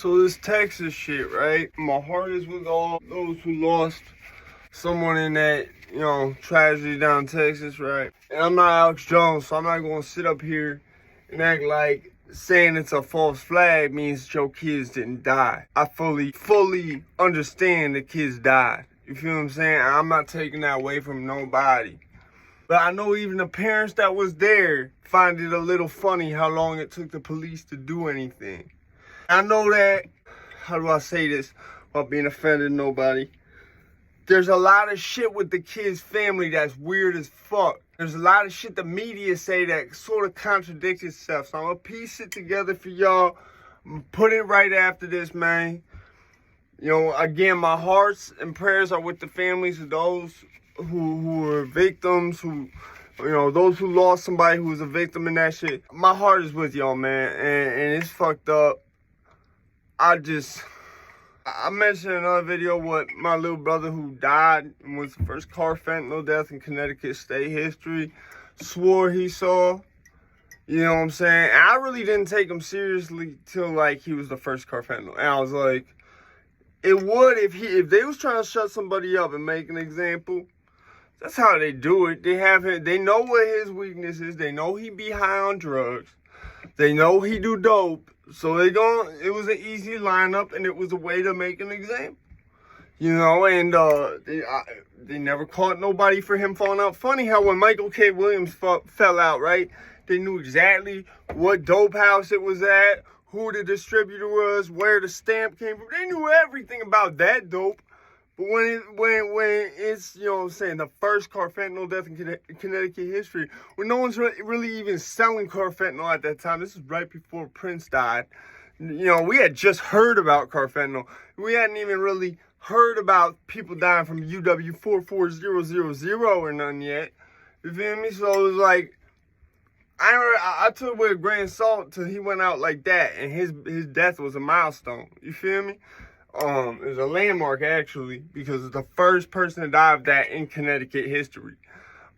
So this Texas shit, right? My heart is with all those who lost someone in that, tragedy down in Texas, right? And I'm not Alex Jones, so I'm not gonna sit up here and act like saying it's a false flag means that your kids didn't die. I fully understand the kids died. You feel what I'm saying? I'm not taking that away from nobody. But I know even the parents that was there find it a little funny how long it took the police to do anything. I know that, how do I say this without being offended to nobody? There's a lot of shit with the kid's family that's weird as fuck. There's a lot of shit the media say that sort of contradicts itself. So I'm gonna piece it together for y'all. Put it right after this, man. Again, my hearts and prayers are with the families of those who were victims, those who lost somebody who was a victim in that shit. My heart is with y'all, man, and it's fucked up. I mentioned in another video what my little brother who died and was the first car fentanyl death in Connecticut state history swore he saw. You know what I'm saying? And I really didn't take him seriously till like he was the first car fentanyl. And I was like, it would if they was trying to shut somebody up and make an example. That's how they do it. They know what his weakness is. They know he be high on drugs. They know he do dope. So it was an easy lineup, and it was a way to make an example. And they never caught nobody for him falling out. Funny how when Michael K. Williams fell out, right? They knew exactly what dope house it was at, who the distributor was, where the stamp came from. They knew everything about that dope. But when it's, the first car fentanyl death in Connecticut history, when no one's really even selling car fentanyl at that time, this is right before Prince died. We had just heard about car fentanyl. We hadn't even really heard about people dying from UW 44000 or none yet. You feel me? So it was like, I took it with a grain of salt till he went out like that, and his death was a milestone. You feel me? It was a landmark actually, because it's the first person to die of that in Connecticut history.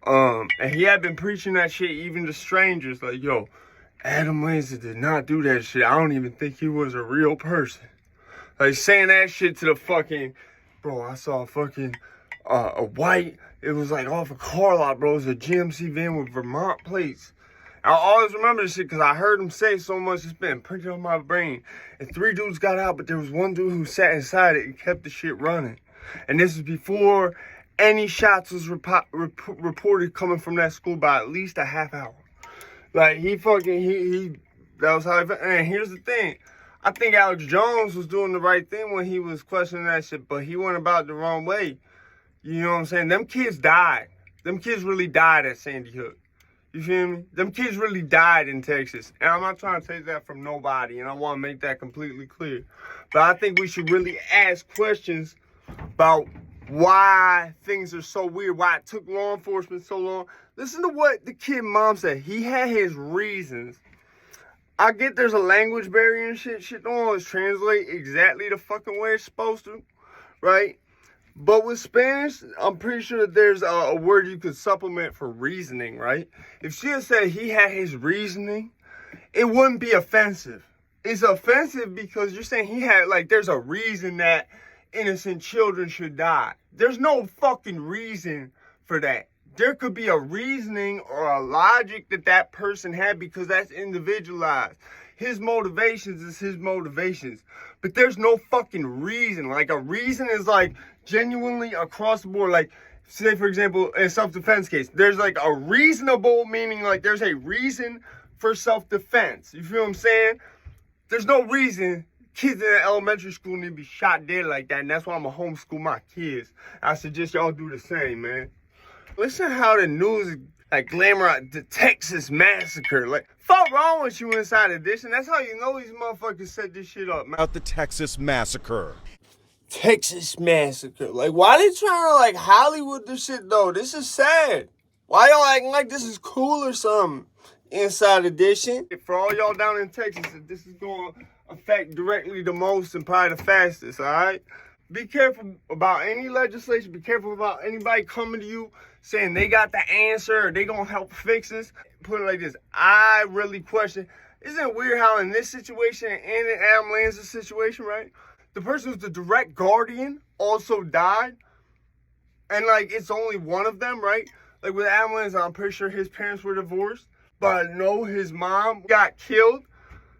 And he had been preaching that shit even to strangers, like, yo, Adam Lanza did not do that shit. I don't even think he was a real person. Like saying that shit to the fucking, bro, I saw a white, it was like off a car lot, bro. It was a GMC van with Vermont plates. I always remember this shit because I heard him say so much, it's been printed on my brain. And 3 dudes got out, but there was 1 dude who sat inside it and kept the shit running. And this is before any shots was reported coming from that school by at least a half hour. Like, that was how he felt. And here's the thing. I think Alex Jones was doing the right thing when he was questioning that shit, but he went about it the wrong way. You know what I'm saying? Them kids died. Them kids really died at Sandy Hook. You feel me? Them kids really died in Texas. And I'm not trying to take that from nobody, and I want to make that completely clear. But I think we should really ask questions about why things are so weird, why it took law enforcement so long. Listen to what the kid mom said. He had his reasons. I get there's a language barrier and shit. Shit don't always translate exactly the fucking way it's supposed to, right? But with Spanish, I'm pretty sure that there's a word you could supplement for reasoning, right? If she had said he had his reasoning, it wouldn't be offensive. It's offensive because you're saying he had, like, there's a reason that innocent children should die. There's no fucking reason for that. There could be a reasoning or a logic that person had because that's individualized. His motivations is his motivations. But there's no fucking reason. Like, a reason is, like, genuinely across the board. Like, say, for example, in a self-defense case, there's, like, a reasonable, meaning, like, there's a reason for self-defense. You feel what I'm saying? There's no reason kids in elementary school need to be shot dead like that, and that's why I'm going to homeschool my kids. I suggest y'all do the same, man. Listen how the news, like, glamorize the Texas massacre. Like, fuck wrong with you Inside Edition. That's how you know these motherfuckers set this shit up, man. About the Texas massacre. Texas massacre. Like, why they trying to, like, Hollywood this shit, though? This is sad. Why y'all acting like this is cool or something? Inside Edition. For all y'all down in Texas, this is going to affect directly the most and probably the fastest, all right? Be careful about any legislation. Be careful about anybody coming to you saying they got the answer or they gonna help fix this. Put it like this. I really question Isn't it weird how in this situation and in Adam Lanza's situation, right? The person who's the direct guardian also died. And, like, it's only one of them, right? Like, with Adam Lanza, I'm pretty sure his parents were divorced. But I know his mom got killed.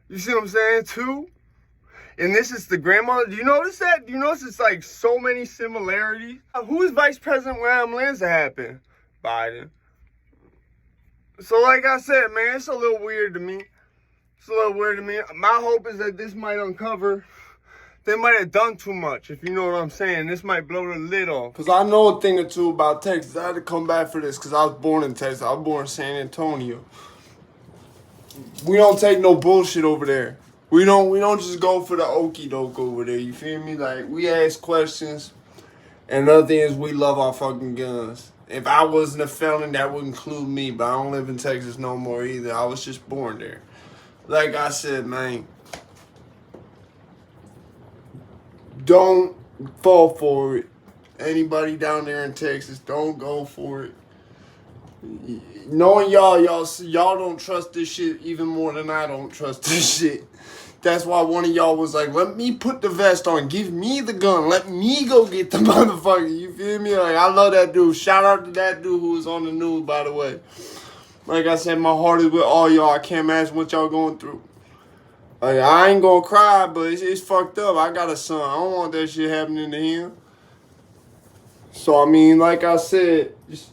You see what I'm saying, too? And this is the grandmother. Do you notice that? Do you notice it's, like, so many similarities? Who was vice president when Adam Lanza happened? Biden. So, like I said, man, it's a little weird to me. It's a little weird to me. My hope is that this might uncover... They might have done too much, if you know what I'm saying. This might blow the lid off. Because I know a thing or two about Texas. I had to come back for this because I was born in Texas. I was born in San Antonio. We don't take no bullshit over there. We don't just go for the okie doke over there. You feel me? Like, we ask questions. And another thing is we love our fucking guns. If I wasn't a felon, that would include me. But I don't live in Texas no more either. I was just born there. Like I said, man. Don't fall for it. Anybody down there in Texas, don't go for it. Knowing y'all don't trust this shit even more than I don't trust this shit. That's why one of y'all was like, let me put the vest on. Give me the gun. Let me go get the motherfucker. You feel me? Like, I love that dude. Shout out to that dude who was on the news, by the way. Like I said, my heart is with all y'all. I can't imagine what y'all going through. Like, I ain't gonna cry, but it's fucked up. I got a son. I don't want that shit happening to him. So, I mean, like I said, just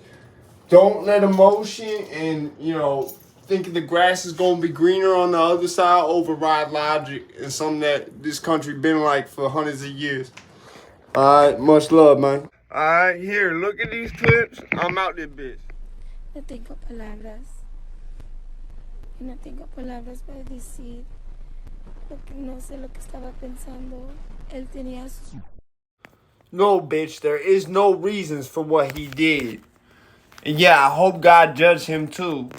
don't let emotion and, you know, thinking the grass is gonna be greener on the other side override logic and something that this country been like for hundreds of years. Alright, much love, man. Alright, here, look at these clips. I'm out this bitch. No tengo palabras. No tengo palabras para decir. No sé lo que estaba pensando. Él tenía sus... No, bitch, there is no reasons for what he did. And yeah, I hope God judged him too.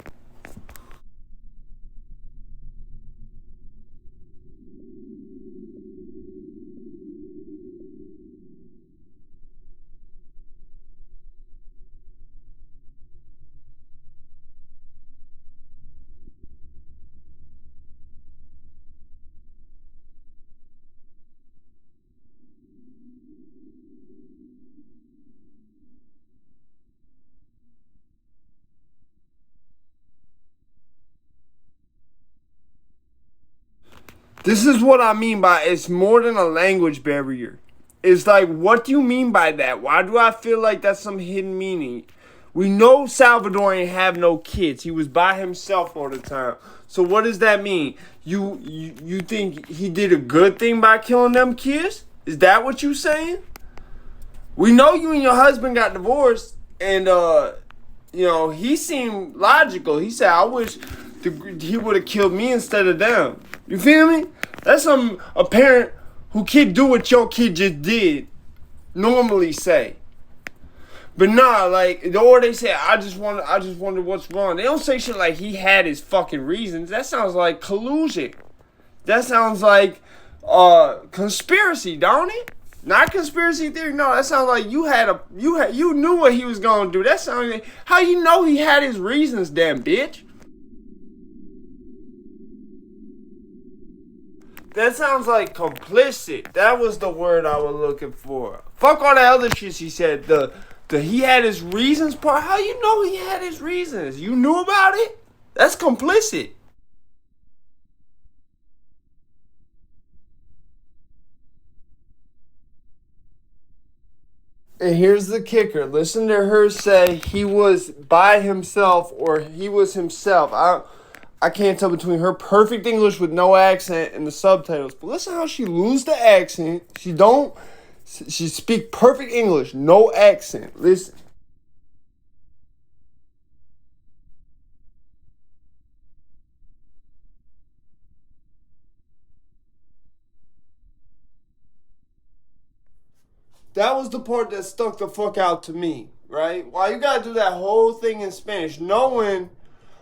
This is what I mean by it's more than a language barrier. It's like, what do you mean by that? Why do I feel like that's some hidden meaning? We know Salvador ain't have no kids. He was by himself all the time. So what does that mean? You think he did a good thing by killing them kids? Is that what you saying? We know you and your husband got divorced, and you know, he seemed logical. He said, I wish he would have killed me instead of them. You feel me? That's a parent who can't do what your kid just did normally say. But nah, like, or they say, I just wonder what's wrong. They don't say shit like he had his fucking reasons. That sounds like collusion. That sounds like conspiracy, don't it? Not conspiracy theory. No, that sounds like you knew what he was gonna do. That sounds like, how you know he had his reasons, damn bitch. That sounds like complicit. That was the word I was looking for. Fuck all that other shit she said. The he had his reasons part. How you know he had his reasons? You knew about it? That's complicit. And here's the kicker. Listen to her say he was by himself or he was himself. I can't tell between her perfect English with no accent and the subtitles. But listen how she lose the accent. She speak perfect English, no accent. Listen. That was the part that stuck the fuck out to me, right? Why you gotta do that whole thing in Spanish, knowing...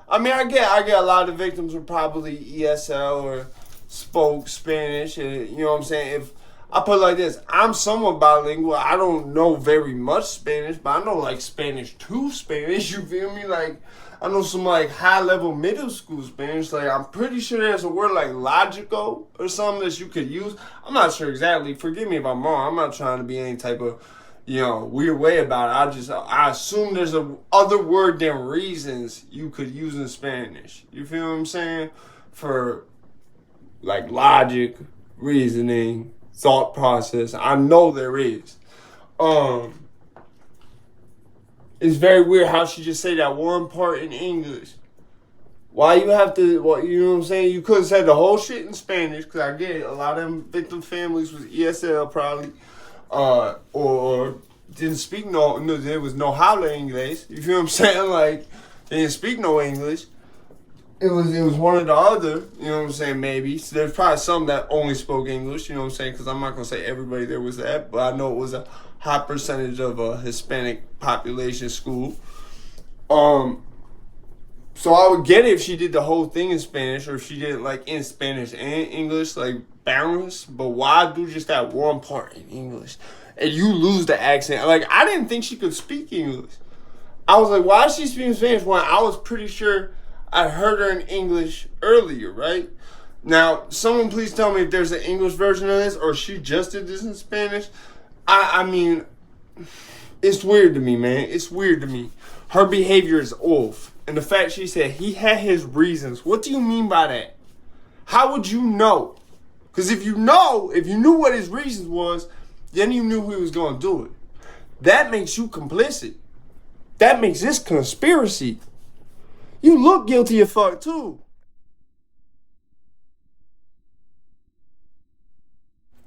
I mean, I get a lot of victims were probably ESL or spoke Spanish, and you know what I'm saying? If I put it like this. I'm somewhat bilingual. I don't know very much Spanish, but I know like Spanish to Spanish. You feel me? Like I know some like high level middle school Spanish. Like I'm pretty sure there's a word like logico or something that you could use. I'm not sure exactly. Forgive me if I'm wrong. I'm not trying to be any type of weird way about it. I assume there's a other word than reasons you could use in Spanish. You feel what I'm saying? For like logic, reasoning, thought process. I know there is. It's very weird how she just say that one part in English. Why you have to, you know what I'm saying? You could have said the whole shit in Spanish, because I get it. A lot of them victim families was ESL probably. Or didn't speak there was no habla English. You feel what I'm saying? Like, they didn't speak no English. It was one or the other, you know what I'm saying, maybe. So there's probably some that only spoke English, you know what I'm saying, because I'm not going to say everybody there was that, but I know it was a high percentage of a Hispanic population school. So I would get it if she did the whole thing in Spanish, or if she did it like in Spanish and English, like balanced, but why do just that one part in English? And you lose the accent. Like, I didn't think she could speak English. I was like, why is she speaking Spanish when I was pretty sure I heard her in English earlier, right? Now, someone please tell me if there's an English version of this or she just did this in Spanish. I mean, it's weird to me, man. It's weird to me. Her behavior is off. And the fact she said he had his reasons. What do you mean by that? How would you know? Because if you knew what his reasons was, then you knew he was going to do it. That makes you complicit. That makes this conspiracy. You look guilty as fuck, too.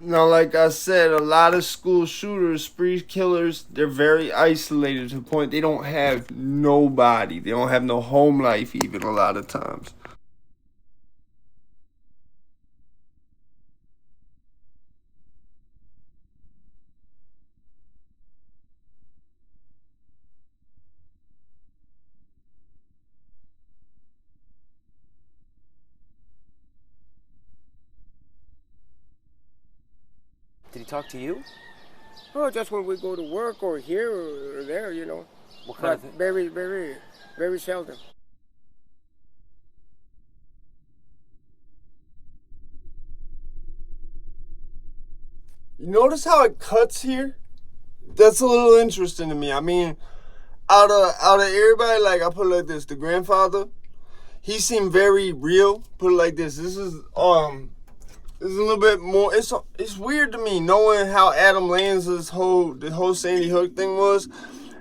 Now, like I said, a lot of school shooters, spree killers, they're very isolated to the point they don't have nobody. They don't have no home life even a lot of times. Did he talk to you? Oh, just when we go to work or here or there, you know. What kind But of thing? very, very, very seldom. You notice how it cuts here? That's a little interesting to me. I mean, out of everybody, like I put it like this, the grandfather, he seemed very real. Put it like this. This is a little bit more. It's weird to me knowing how Adam Lanza's the whole Sandy Hook thing was.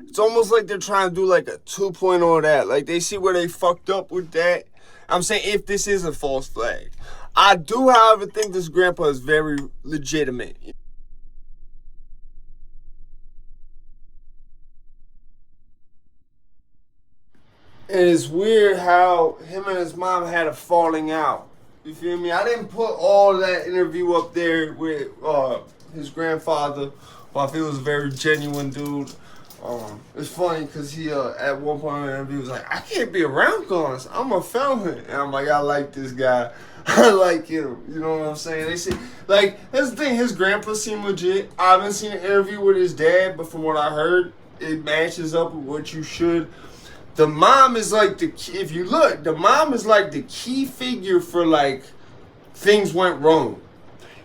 It's almost like they're trying to do like a 2.0 of that. Like they see where they fucked up with that. I'm saying if this is a false flag, I do, however, think this grandpa is very legitimate. And it's weird how him and his mom had a falling out. You feel me? I didn't put all that interview up there with his grandfather, but I feel it was a very genuine dude. It's funny because he at one point in the interview was like, I can't be around guns. I'm a felon. And I'm like, I like this guy. I like him. You know what I'm saying? They say, like, that's the thing. His grandpa seemed legit. I haven't seen an interview with his dad, but from what I heard, it matches up with what you should. The mom is like if you look, the mom is like the key figure for like things went wrong.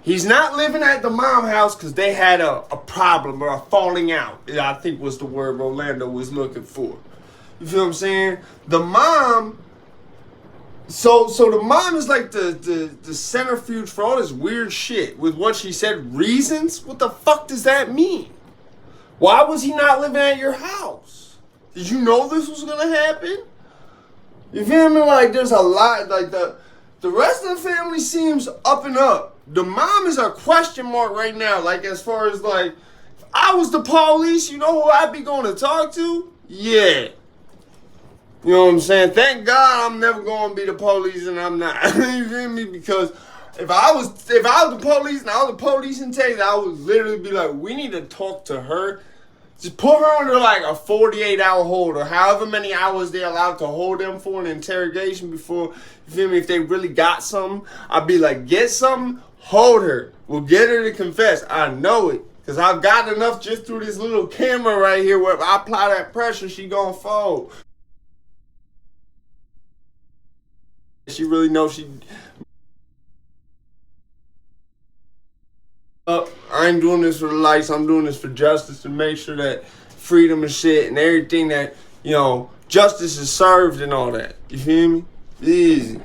He's not living at the mom house because they had a problem or a falling out. I think was the word Rolando was looking for. You feel what I'm saying? The mom, so the mom is like the centrifuge for all this weird shit with what she said. Reasons? What the fuck does that mean? Why was he not living at your house? Did you know this was gonna happen? You feel me? Like there's a lot. Like the rest of the family seems up and up. The mom is a question mark right now. Like as far as like, if I was the police, you know who I'd be going to talk to? Yeah. You know what I'm saying? Thank God I'm never going to be the police and I'm not. You feel me? Because if I was the police and I was the police in Texas, I would literally be like, we need to talk to her. Just put her under like a 48-hour hold or however many hours they're allowed to hold them for an interrogation before, you feel me, if they really got something. I'd be like, get something, hold her. will get her to confess. I know it. Because I've got enough just through this little camera right here where if I apply that pressure, she gonna fold. She really knows she... I ain't doing this for the likes. I'm doing this for justice to make sure that freedom and shit and everything that, you know, justice is served and all that. You feel me? Easy.